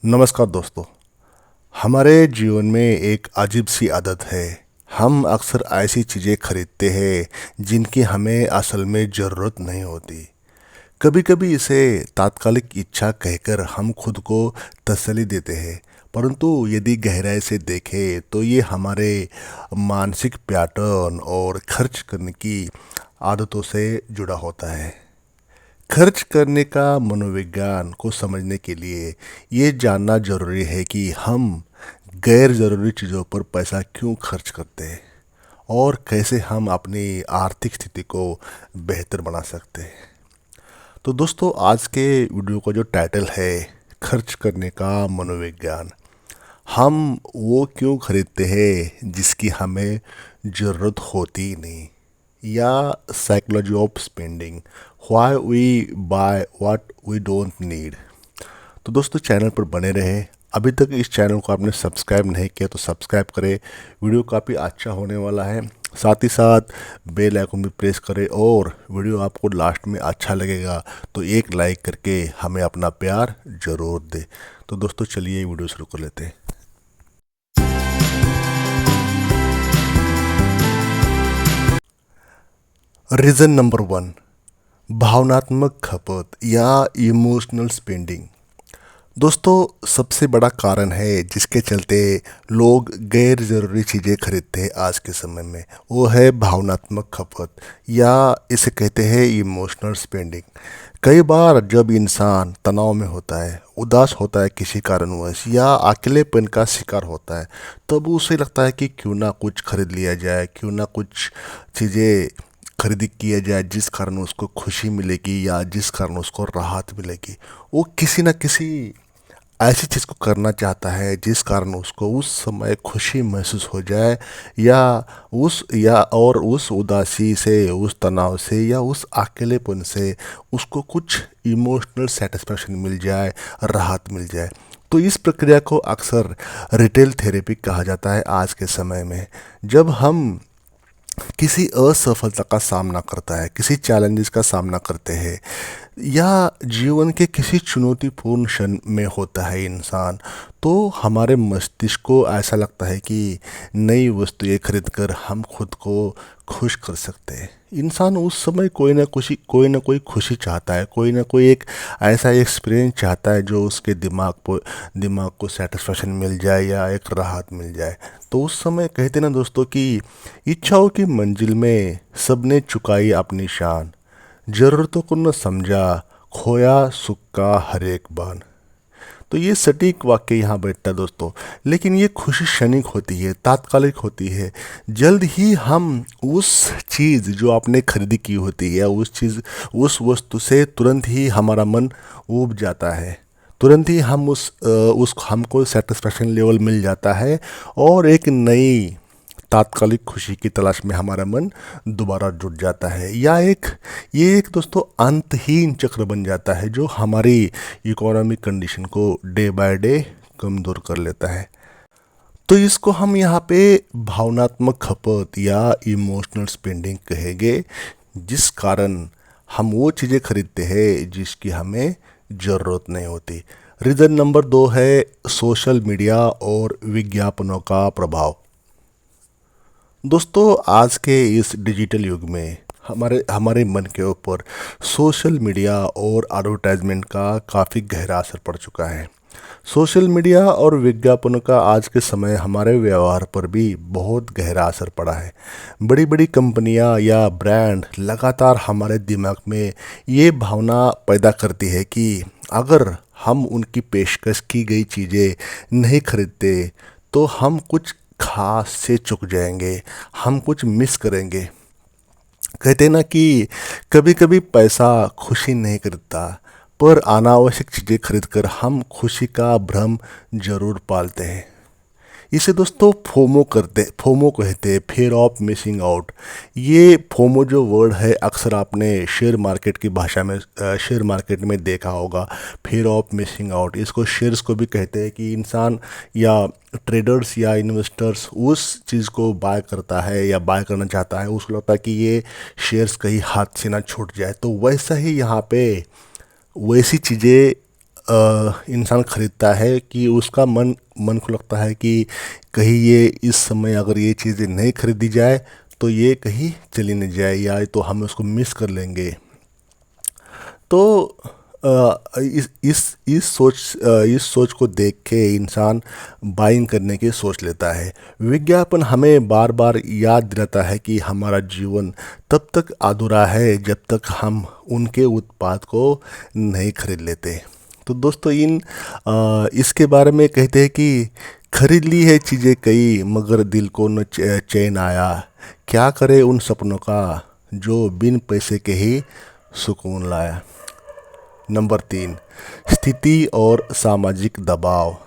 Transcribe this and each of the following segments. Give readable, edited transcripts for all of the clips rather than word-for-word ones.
नमस्कार दोस्तों। हमारे जीवन में एक अजीब सी आदत है। हम अक्सर ऐसी चीज़ें खरीदते हैं जिनकी हमें असल में ज़रूरत नहीं होती। कभी कभी इसे तात्कालिक इच्छा कहकर हम खुद को तसल्ली देते हैं, परंतु यदि गहराई से देखें तो ये हमारे मानसिक पैटर्न और खर्च करने की आदतों से जुड़ा होता है। खर्च करने का मनोविज्ञान को समझने के लिए ये जानना जरूरी है कि हम गैर ज़रूरी चीज़ों पर पैसा क्यों खर्च करते हैं और कैसे हम अपनी आर्थिक स्थिति को बेहतर बना सकते हैं। तो दोस्तों, आज के वीडियो का जो टाइटल है खर्च करने का मनोविज्ञान, हम वो क्यों खरीदते हैं जिसकी हमें ज़रूरत होती ही नहीं, या psychology of spending, why we buy what we don't need. तो दोस्तों, चैनल पर बने रहे। अभी तक इस चैनल को आपने सब्सक्राइब नहीं किया तो सब्सक्राइब करें। वीडियो काफ़ी अच्छा होने वाला है। साथ ही साथ बेल आइकन भी प्रेस करें, और वीडियो आपको लास्ट में अच्छा लगेगा तो एक लाइक करके हमें अपना प्यार ज़रूर दें। तो दोस्तों, चलिए वीडियो शुरू कर लेते हैं। रीज़न नंबर 1, भावनात्मक खपत या इमोशनल स्पेंडिंग। दोस्तों, सबसे बड़ा कारण है जिसके चलते लोग गैर ज़रूरी चीज़ें खरीदते हैं आज के समय में, वो है भावनात्मक खपत, या इसे कहते हैं इमोशनल स्पेंडिंग। कई बार जब इंसान तनाव में होता है, उदास होता है किसी कारणवश, या अकेलेपन का शिकार होता है, तब उसे लगता है कि क्यों ना कुछ खरीद लिया जाए, क्यों ना कुछ चीज़ें खरीदी किया जाए जिस कारण उसको खुशी मिलेगी या जिस कारण उसको राहत मिलेगी। वो किसी न किसी ऐसी चीज़ को करना चाहता है जिस कारण उसको उस समय खुशी महसूस हो जाए, या उस उदासी से, उस तनाव से, या उस अकेलेपन से उसको कुछ इमोशनल सेटिस्फैक्शन मिल जाए, राहत मिल जाए। तो इस प्रक्रिया को अक्सर रिटेल थेरेपी कहा जाता है आज के समय में। जब हम किसी असफलता का सामना करता है, किसी चैलेंजेस का सामना करते हैं, या जीवन के किसी चुनौतीपूर्ण क्षण में होता है इंसान, तो हमारे मस्तिष्क को ऐसा लगता है कि नई वस्तुएं खरीद कर हम खुद को खुश कर सकते हैं। इंसान उस समय कोई ना कोई खुशी चाहता है, कोई ना कोई एक ऐसा एक्सपीरियंस चाहता है जो उसके दिमाग को सेटिस्फेक्शन मिल जाए या एक राहत मिल जाए। तो उस समय कहते ना दोस्तों कि इच्छाओं की मंजिल में सबने चुकाई अपनी शान, ज़रूरतों को न समझा, खोया सुख का हर एक बान। तो ये सटीक वाक्य यहाँ बैठता है दोस्तों। लेकिन ये खुशी क्षणिक होती है, तात्कालिक होती है। जल्द ही हम उस चीज़ जो आपने खरीदी की होती है, उस वस्तु से तुरंत ही हमारा मन ऊब जाता है, तुरंत ही उस हमको सेटिस्फेक्शन लेवल मिल जाता है, और एक नई तात्कालिक खुशी की तलाश में हमारा मन दोबारा जुट जाता है। ये एक दोस्तों अंतहीन चक्र बन जाता है जो हमारी इकोनॉमिक कंडीशन को डे बाय डे कमज़ोर कर लेता है। तो इसको हम यहाँ पे भावनात्मक खपत या इमोशनल स्पेंडिंग कहेंगे, जिस कारण हम वो चीज़ें खरीदते हैं जिसकी हमें ज़रूरत नहीं होती। रीज़न नंबर 2 है सोशल मीडिया और विज्ञापनों का प्रभाव। दोस्तों, आज के इस डिजिटल युग में हमारे हमारे मन के ऊपर सोशल मीडिया और एडवर्टाइजमेंट का काफ़ी गहरा असर पड़ चुका है। सोशल मीडिया और विज्ञापनों का आज के समय हमारे व्यवहार पर भी बहुत गहरा असर पड़ा है। बड़ी बड़ी कंपनियां या ब्रांड लगातार हमारे दिमाग में ये भावना पैदा करती है कि अगर हम उनकी पेशकश की गई चीज़ें नहीं खरीदते तो हम कुछ खास से चूक जाएंगे, हम कुछ मिस करेंगे। कहते हैं ना कि कभी कभी पैसा खुशी नहीं खरीदता, पर अनावश्यक चीज़ें खरीद कर हम खुशी का भ्रम जरूर पालते हैं। इसे दोस्तों फोमो कहते हैं, फेयर ऑफ मिसिंग आउट। ये फोमो जो वर्ड है अक्सर आपने शेयर मार्केट की भाषा में शेयर मार्केट में देखा होगा, फेयर ऑफ मिसिंग आउट। इसको शेयर्स को भी कहते हैं कि इंसान या ट्रेडर्स या इन्वेस्टर्स उस चीज़ को बाय करता है या बाय करना चाहता है, उसको लगता है कि ये शेयर्स कहीं हाथ से ना छूट जाए। तो वैसा ही यहाँ पे वैसी चीज़ें इंसान खरीदता है कि उसका मन मन को लगता है कि कहीं ये इस समय अगर ये चीज़ें नहीं खरीदी जाए तो ये कहीं चली नहीं जाए या तो हम उसको मिस कर लेंगे। तो इस सोच को देख के इंसान बाइंग करने की सोच लेता है। विज्ञापन हमें बार बार याद दिलाता है कि हमारा जीवन तब तक अधूरा है जब तक हम उनके उत्पाद को नहीं खरीद लेते। तो दोस्तों इसके बारे में कहते हैं कि खरीद ली है चीज़ें कई मगर दिल को न चैन आया, क्या करे उन सपनों का जो बिन पैसे के ही सुकून लाया। नंबर 3, स्थिति और सामाजिक दबाव।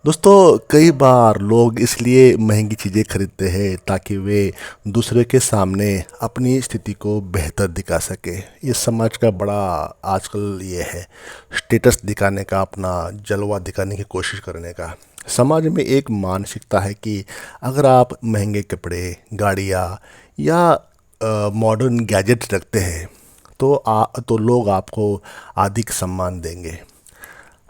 दोस्तों कई बार लोग इसलिए महंगी चीज़ें खरीदते हैं ताकि वे दूसरे के सामने अपनी स्थिति को बेहतर दिखा सके। ये समाज का बड़ा आजकल ये है, स्टेटस दिखाने का, अपना जलवा दिखाने की कोशिश करने का। समाज में एक मानसिकता है कि अगर आप महंगे कपड़े, गाड़ियाँ या मॉडर्न गैजेट रखते हैं तो लोग आपको अधिक सम्मान देंगे।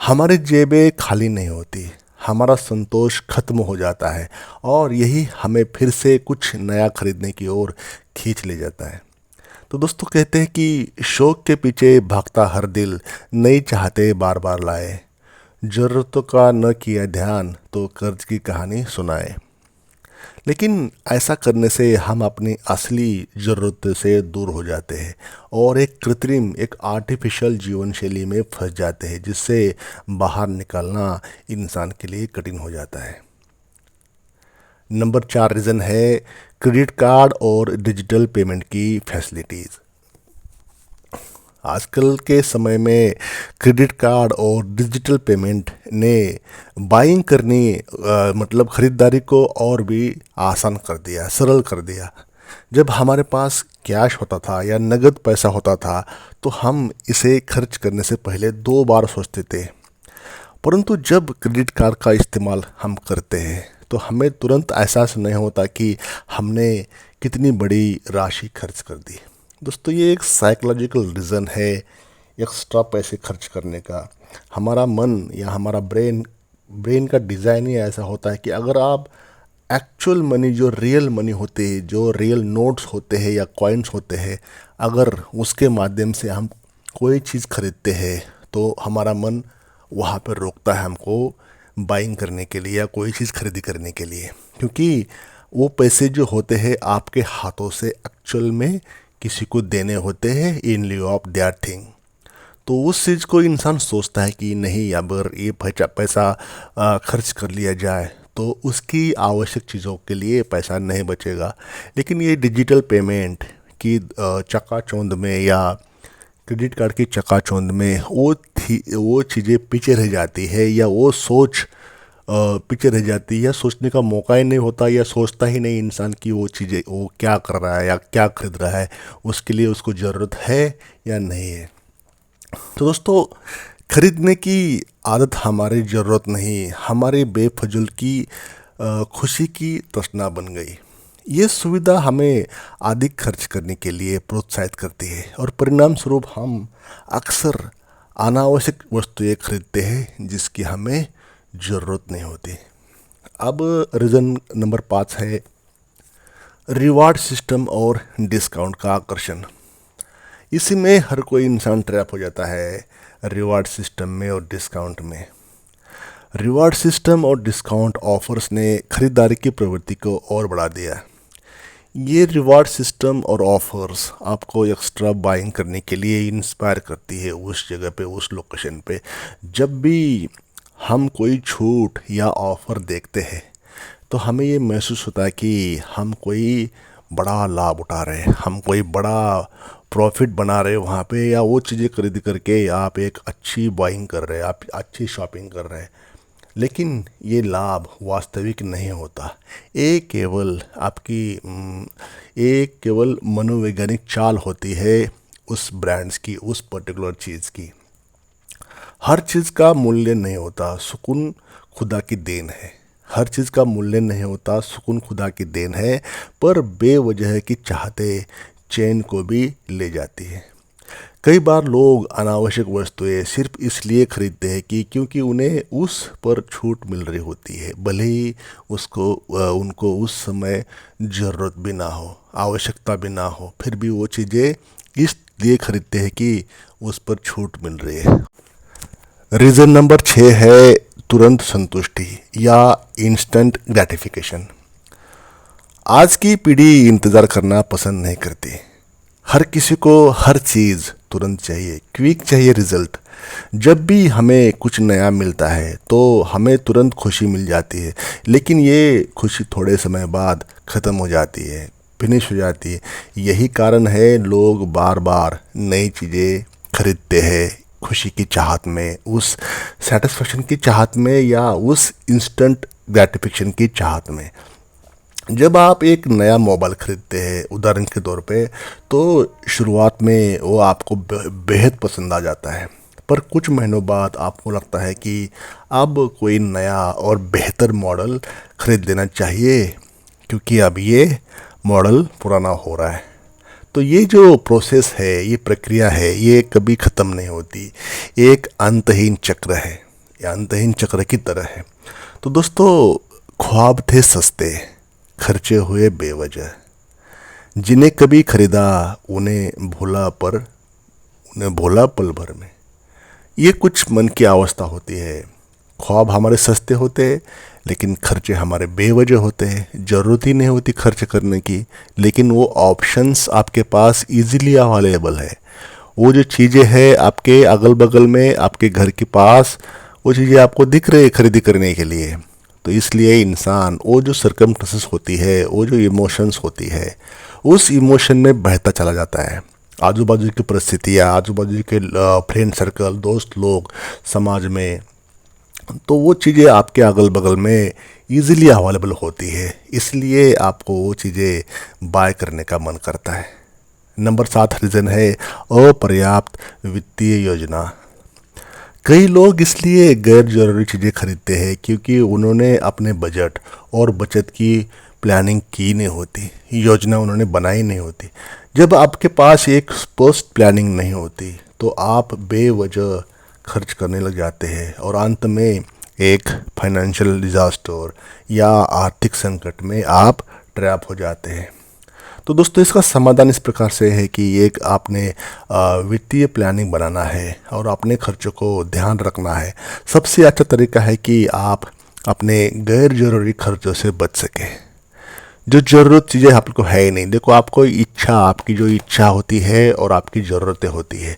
हमारी जेबें खाली नहीं होती, हमारा संतोष खत्म हो जाता है और यही हमें फिर से कुछ नया खरीदने की ओर खींच ले जाता है। तो दोस्तों कहते हैं कि शौक के पीछे भागता हर दिल नई चाहते बार बार लाए, ज़रूरतों का न किया ध्यान तो कर्ज की कहानी सुनाए। लेकिन ऐसा करने से हम अपनी असली ज़रूरत से दूर हो जाते हैं और एक कृत्रिम, एक आर्टिफिशियल जीवन शैली में फंस जाते हैं जिससे बाहर निकलना इंसान के लिए कठिन हो जाता है। नंबर 4 रीज़न है क्रेडिट कार्ड और डिजिटल पेमेंट की फैसिलिटीज़। आजकल के समय में क्रेडिट कार्ड और डिजिटल पेमेंट ने बाइंग करनी मतलब ख़रीदारी को और भी आसान कर दिया, सरल कर दिया। जब हमारे पास कैश होता था या नगद पैसा होता था तो हम इसे खर्च करने से पहले 2 बार सोचते थे, परंतु जब क्रेडिट कार्ड का इस्तेमाल हम करते हैं तो हमें तुरंत एहसास नहीं होता कि हमने कितनी बड़ी राशि खर्च कर दी। दोस्तों ये एक साइकोलॉजिकल रीज़न है एक्स्ट्रा पैसे खर्च करने का। हमारा मन या हमारा ब्रेन का डिज़ाइन ही ऐसा होता है कि अगर आप एक्चुअल मनी, जो रियल मनी होते हैं, जो रियल नोट्स होते हैं या कॉइन्स होते हैं, अगर उसके माध्यम से हम कोई चीज़ खरीदते हैं तो हमारा मन वहाँ पर रोकता है हमको बाइंग करने के लिए या कोई चीज़ खरीदी करने के लिए, क्योंकि वो पैसे जो होते हैं आपके हाथों से एक्चुअल में किसी को देने होते हैं इन लिeu ऑफ दैट थिंग। तो उस चीज़ को इंसान सोचता है कि नहीं, अगर ये पैसा खर्च कर लिया जाए तो उसकी आवश्यक चीज़ों के लिए पैसा नहीं बचेगा। लेकिन ये डिजिटल पेमेंट की चकाचौंध में या क्रेडिट कार्ड की चकाचौंध में वो चीज़ें पीछे रह जाती है या वो सोच पीछे रह जाती है या सोचने का मौका ही नहीं होता या सोचता ही नहीं इंसान की वो चीज़ें वो क्या कर रहा है या क्या खरीद रहा है, उसके लिए उसको ज़रूरत है या नहीं है। तो दोस्तों खरीदने की आदत हमारी ज़रूरत नहीं, हमारी बेफजूल की खुशी की तृष्णा बन गई। ये सुविधा हमें अधिक खर्च करने के लिए प्रोत्साहित करती है और परिणाम स्वरूप हम अक्सर अनावश्यक वस्तुएं खरीदते हैं जिसकी हमें ज़रूरत नहीं होती। अब रीज़न नंबर 5 है रिवार्ड सिस्टम और डिस्काउंट का आकर्षण। इसी में हर कोई इंसान ट्रैप हो जाता है, रिवार्ड सिस्टम में और डिस्काउंट में। रिवार्ड सिस्टम और डिस्काउंट ऑफर्स ने खरीदारी की प्रवृत्ति को और बढ़ा दिया। ये रिवार्ड सिस्टम और ऑफर्स आपको एक्स्ट्रा बाइंग करने के लिए इंस्पायर करती है उस जगह पे, उस लोकेशन पे। जब भी हम कोई छूट या ऑफ़र देखते हैं तो हमें ये महसूस होता है कि हम कोई बड़ा लाभ उठा रहे हैं, हम कोई बड़ा प्रॉफिट बना रहे हैं वहाँ पे, या वो चीज़ें खरीद करके आप एक अच्छी बाइंग कर रहे हैं, आप अच्छी शॉपिंग कर रहे हैं। लेकिन ये लाभ वास्तविक नहीं होता, ये केवल मनोवैज्ञानिक चाल होती है उस ब्रांड्स की, उस पर्टिकुलर चीज़ की। हर चीज़ का मूल्य नहीं होता, सुकून खुदा की देन है। हर चीज़ का मूल्य नहीं होता, सुकून खुदा की देन है, पर बेवजह की चाहते चैन को भी ले जाती है। कई बार लोग अनावश्यक वस्तुएं सिर्फ इसलिए खरीदते हैं कि क्योंकि उन्हें उस पर छूट मिल रही होती है, भले ही उनको उस समय ज़रूरत भी ना हो, आवश्यकता भी ना हो, फिर भी वो चीज़ें इसलिए खरीदते हैं कि उस पर छूट मिल रही है। रीज़न नंबर 6 है तुरंत संतुष्टि या इंस्टेंट ग्रेटिफिकेशन। आज की पीढ़ी इंतज़ार करना पसंद नहीं करती। हर किसी को हर चीज़ तुरंत चाहिए, क्विक चाहिए रिजल्ट। जब भी हमें कुछ नया मिलता है तो हमें तुरंत खुशी मिल जाती है, लेकिन ये खुशी थोड़े समय बाद ख़त्म हो जाती है, फिनिश हो जाती है। यही कारण है लोग बार बार नई चीज़ें खरीदते हैं, खुशी की चाहत में, उस सेटिस्फेक्शन की चाहत में या उस इंस्टेंट ग्रेटिफिकेशन की चाहत में। जब आप एक नया मोबाइल खरीदते हैं उदाहरण के तौर पे, तो शुरुआत में वो आपको बेहद पसंद आ जाता है, पर कुछ महीनों बाद आपको लगता है कि अब कोई नया और बेहतर मॉडल खरीद लेना चाहिए, क्योंकि अब ये मॉडल पुराना हो रहा है। तो ये जो प्रोसेस है, ये प्रक्रिया है, ये कभी ख़त्म नहीं होती, एक अंतहीन चक्र है, या अंतहीन चक्र की तरह है। तो दोस्तों, ख्वाब थे सस्ते, खर्चे हुए बेवजह, जिन्हें कभी खरीदा उन्हें भूला पल भर में। ये कुछ मन की अवस्था होती है। ख्वाब हमारे सस्ते होते हैं, लेकिन खर्चे हमारे बेवजह होते हैं। ज़रूरत ही नहीं होती खर्च करने की, लेकिन वो ऑप्शंस आपके पास इजीली अवेलेबल है। वो जो चीज़ें हैं आपके अगल बगल में, आपके घर के पास, वो चीज़ें आपको दिख रही है खरीदी करने के लिए। तो इसलिए इंसान वो जो सरकमस्टेंसेस होती है, वो जो इमोशंस होती है, उस इमोशन में बहता चला जाता है। आजू बाजू की परिस्थितियाँ, आजू बाजू के फ्रेंड सर्कल, दोस्त लोग, समाज में, तो वो चीज़ें आपके अगल बगल में इजीली अवेलेबल होती है, इसलिए आपको वो चीज़ें बाय करने का मन करता है। नंबर 7 रीज़न है अपर्याप्त वित्तीय योजना। कई लोग इसलिए गैर जरूरी चीज़ें खरीदते हैं क्योंकि उन्होंने अपने बजट और बचत की प्लानिंग की नहीं होती, योजना उन्होंने बनाई नहीं होती। जब आपके पास एक स्पष्ट प्लानिंग नहीं होती तो आप बेवजह खर्च करने लग जाते हैं और अंत में एक फाइनेंशियल डिजास्टर या आर्थिक संकट में आप ट्रैप हो जाते हैं। तो दोस्तों, इसका समाधान इस प्रकार से है कि एक आपने वित्तीय प्लानिंग बनाना है और अपने खर्चों को ध्यान रखना है। सबसे अच्छा तरीका है कि आप अपने गैर ज़रूरी खर्चों से बच सकें। जो ज़रूरत चीज़ें आपको है ही नहीं। देखो, आपकी जो इच्छा होती है और आपकी ज़रूरतें होती है,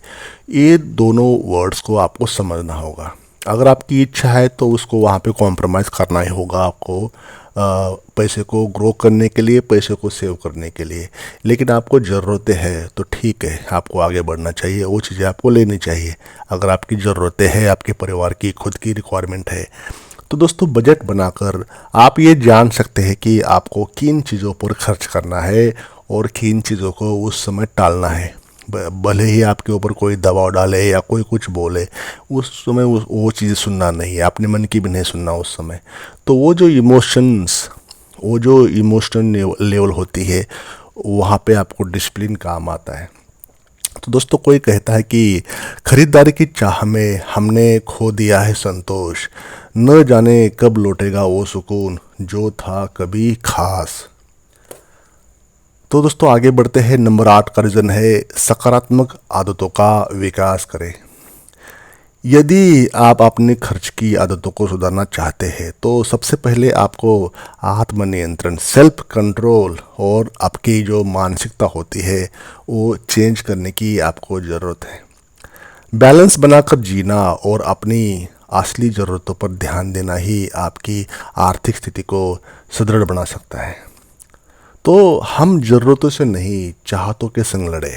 ये दोनों वर्ड्स को आपको समझना होगा। अगर आपकी इच्छा है तो उसको वहाँ पे कॉम्प्रोमाइज़ करना ही होगा आपको, पैसे को ग्रो करने के लिए, पैसे को सेव करने के लिए। लेकिन आपको ज़रूरतें हैं तो ठीक है, आपको आगे बढ़ना चाहिए, वो चीज़ें आपको लेनी चाहिए। अगर आपकी ज़रूरतें हैं, आपके परिवार की खुद की रिक्वायरमेंट है, तो दोस्तों बजट बनाकर आप ये जान सकते हैं कि आपको किन चीज़ों पर खर्च करना है और किन चीज़ों को उस समय टालना है। भले ही आपके ऊपर कोई दबाव डाले या कोई कुछ बोले, उस समय वो चीज़ें सुनना नहीं है, अपने मन की भी नहीं सुनना उस समय। तो वो जो इमोशनल लेवल होती है, वहाँ पे आपको डिसिप्लिन काम आता है। तो दोस्तों, कोई कहता है कि खरीदारी की चाह में हमने खो दिया है संतोष, न जाने कब लौटेगा वो सुकून जो था कभी खास। तो दोस्तों, आगे बढ़ते हैं। नंबर 8 का रीज़न है सकारात्मक आदतों का विकास करें। यदि आप अपने खर्च की आदतों को सुधारना चाहते हैं तो सबसे पहले आपको आत्मनियंत्रण, सेल्फ कंट्रोल और आपकी जो मानसिकता होती है वो चेंज करने की आपको ज़रूरत है। बैलेंस बनाकर जीना और अपनी असली ज़रूरतों पर ध्यान देना ही आपकी आर्थिक स्थिति को सुदृढ़ बना सकता है। तो हम ज़रूरतों से नहीं, चाहतों के संग लड़े।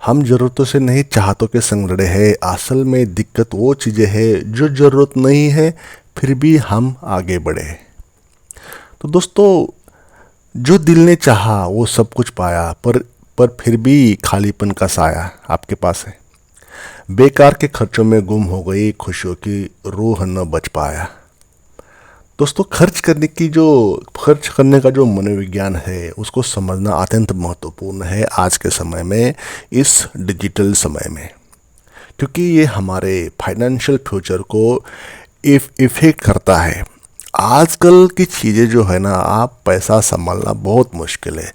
हम ज़रूरतों से नहीं, चाहतों के संग लड़े हैं। असल में दिक्कत वो चीज़ें हैं जो ज़रूरत नहीं है, फिर भी हम आगे बढ़े। तो दोस्तों, जो दिल ने चाहा वो सब कुछ पाया, पर फिर भी खालीपन का साया आपके पास है। बेकार के खर्चों में गुम हो गई खुशियों की रूह न बच पाया। दोस्तों, खर्च करने का जो मनोविज्ञान है उसको समझना अत्यंत महत्वपूर्ण है आज के समय में, इस डिजिटल समय में, क्योंकि ये हमारे फाइनेंशियल फ्यूचर को इफेक्ट करता है। आजकल की चीज़ें जो है ना, आप पैसा संभालना बहुत मुश्किल है।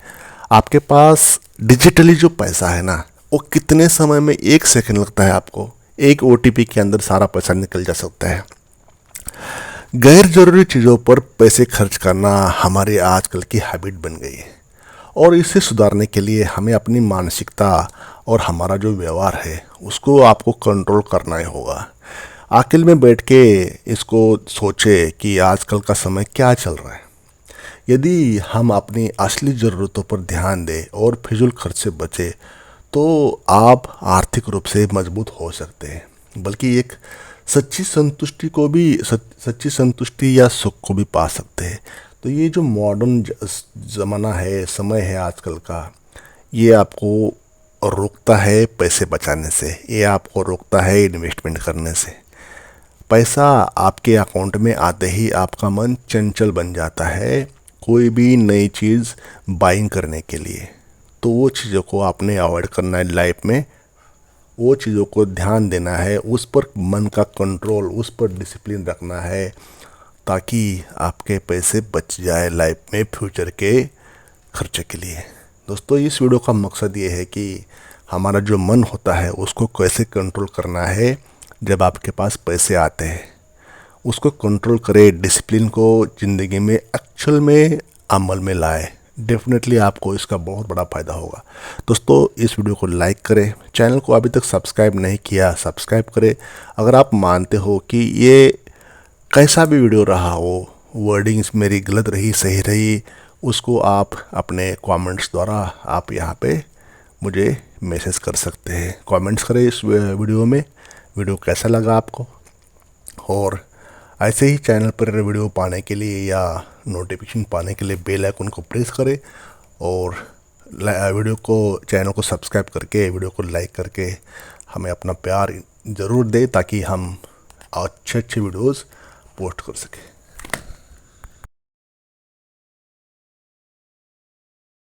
आपके पास डिजिटली जो पैसा है ना, वो कितने समय में, 1 सेकंड लगता है आपको, एक ओटीपी के अंदर सारा पैसा निकल जा सकता है। गैर जरूरी चीज़ों पर पैसे खर्च करना हमारी आजकल की हैबिट बन गई है, और इसे सुधारने के लिए हमें अपनी मानसिकता और हमारा जो व्यवहार है उसको आपको कंट्रोल करना ही होगा। अकेले में बैठ के इसको सोचे कि आजकल का समय क्या चल रहा है। यदि हम अपनी असली ज़रूरतों पर ध्यान दें और फिजूल खर्च से बचे, तो आप आर्थिक रूप से मजबूत हो सकते हैं, बल्कि एक सच्ची संतुष्टि या सुख को भी पा सकते हैं। तो ये जो मॉडर्न ज़माना है, समय है आजकल का, ये आपको रोकता है पैसे बचाने से, ये आपको रोकता है इन्वेस्टमेंट करने से। पैसा आपके अकाउंट में आते ही आपका मन चंचल बन जाता है कोई भी नई चीज़ बाइंग करने के लिए। तो वो चीज़ों को आपने अवॉइड करना है लाइफ में, वो चीज़ों को ध्यान देना है, उस पर मन का कंट्रोल, उस पर डिसिप्लिन रखना है, ताकि आपके पैसे बच जाए लाइफ में फ्यूचर के खर्चे के लिए। दोस्तों, इस वीडियो का मकसद ये है कि हमारा जो मन होता है उसको कैसे कंट्रोल करना है जब आपके पास पैसे आते हैं, उसको कंट्रोल करें, डिसिप्लिन को ज़िंदगी में एक्चुअल में अमल में लाए। डेफिनेटली आपको इसका बहुत बड़ा फ़ायदा होगा। दोस्तों, इस वीडियो को लाइक करें, चैनल को अभी तक सब्सक्राइब नहीं किया सब्सक्राइब करें। अगर आप मानते हो कि ये कैसा भी वीडियो रहा हो, वर्डिंग्स मेरी गलत रही सही रही, उसको आप अपने कमेंट्स द्वारा आप यहाँ पे मुझे मैसेज कर सकते हैं। कमेंट्स करें इस वीडियो में, वीडियो कैसा लगा आपको, और ऐसे ही चैनल पर वीडियो पाने के लिए या नोटिफिकेशन पाने के लिए बेल आइकन को प्रेस करें, और चैनल को सब्सक्राइब करके वीडियो को लाइक करके हमें अपना प्यार ज़रूर दें, ताकि हम अच्छे वीडियोस पोस्ट कर सकें।